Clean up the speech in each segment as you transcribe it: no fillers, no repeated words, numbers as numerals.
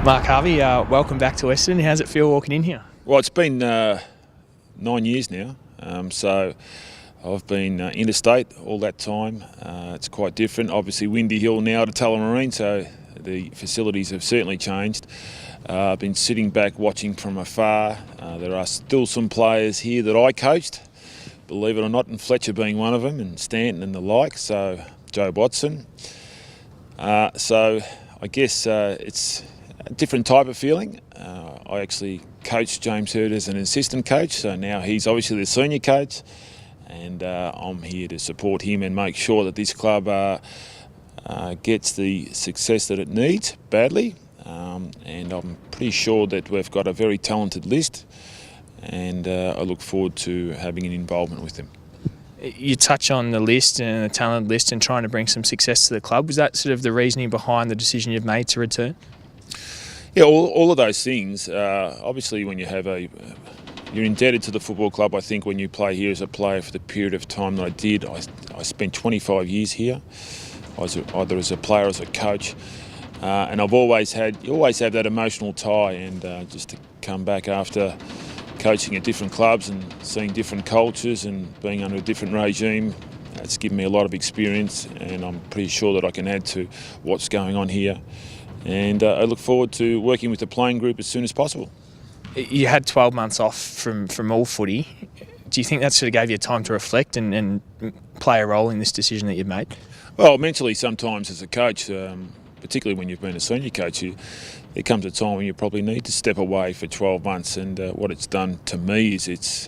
Mark Harvey, welcome back to Essendon. How's it feel walking in here? Well, it's been 9 years now, so I've been interstate all that time. It's quite different. Obviously, Windy Hill now to Tullamarine, so the facilities have certainly changed. I've been sitting back watching from afar. There are still some players here that I coached, believe it or not, and Fletcher being one of them, and Stanton and the like, so Joe Watson. So I guess it's a different type of feeling. I actually coached James Frawley as an assistant coach, so now he's obviously the senior coach, and I'm here to support him and make sure that this club gets the success that it needs badly. And I'm pretty sure that we've got a very talented list, and I look forward to having an involvement with them. You touch on the list and the talented list and trying to bring some success to the club. Was that sort of the reasoning behind the decision you've made to return? Yeah, all of those things. Obviously, when you have you're indebted to the football club. I think when you play here as a player for the period of time that I did, I spent 25 years here, either as a player or as a coach, and you always have that emotional tie. And just to come back after coaching at different clubs and seeing different cultures and being under a different regime, it's given me a lot of experience, and I'm pretty sure that I can add to what's going on here. And I look forward to working with the playing group as soon as possible. You had 12 months off from all footy. Do you think that sort of gave you time to reflect and play a role in this decision that you've made? Well, mentally sometimes as a coach, particularly when you've been a senior coach, there comes a time when you probably need to step away for 12 months. And what it's done to me is it's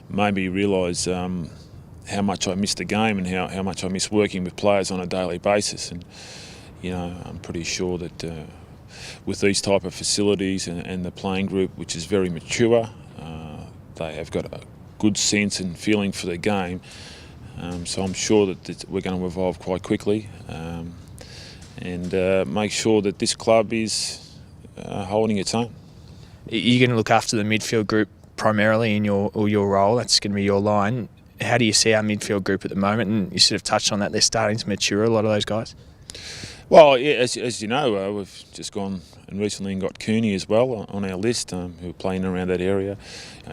made me realise how much I miss the game and how much I miss working with players on a daily basis. And you know, I'm pretty sure that with these type of facilities and the playing group, which is very mature, they have got a good sense and feeling for the game. So I'm sure that we're going to evolve quite quickly and make sure that this club is holding its own. You're going to look after the midfield group primarily in your role. That's going to be your line. How do you see our midfield group at the moment? And you sort of touched on that. They're starting to mature, a lot of those guys. Well, yeah, as you know, we've just gone and recently got Cooney as well on our list, who are playing around that area.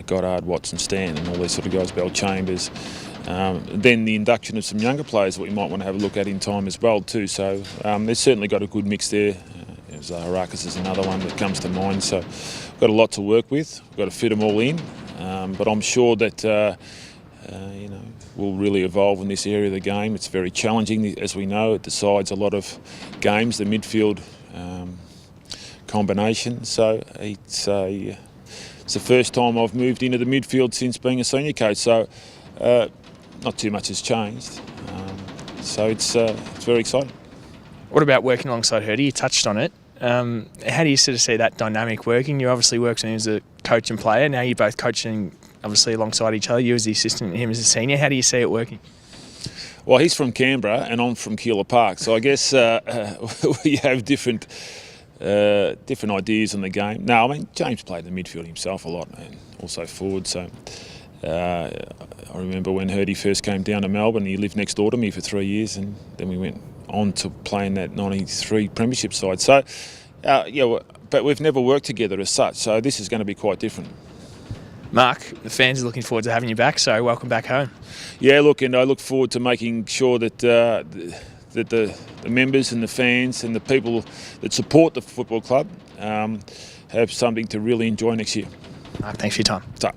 Goddard, Watson, Stan, and all these sort of guys, Bell Chambers. Then the induction of some younger players that we might want to have a look at in time as well too. So they've certainly got a good mix there. Zaharakis is another one that comes to mind. So we've got a lot to work with. We've got to fit them all in. But I'm sure that will really evolve in this area of the game. It's very challenging, as we know. It decides a lot of games, the midfield combination. So it's the first time I've moved into the midfield since being a senior coach. So not too much has changed. So it's very exciting. What about working alongside Harvey? You touched on it. How do you sort of see that dynamic working? You obviously worked with him as a coach and player. Now you're both coaching obviously alongside each other, you as the assistant and him as a senior. How do you see it working? Well, he's from Canberra and I'm from Keilor Park, so I guess we have different ideas on the game. No, I mean, James played the midfield himself a lot and also forward, so I remember when Harvey first came down to Melbourne, he lived next door to me for 3 years, and then we went on to play in that 93 premiership side. So, but we've never worked together as such, so this is going to be quite different. Mark, the fans are looking forward to having you back, so welcome back home. Yeah, look, and I look forward to making sure that the members and the fans and the people that support the football club have something to really enjoy next year. Thanks for your time.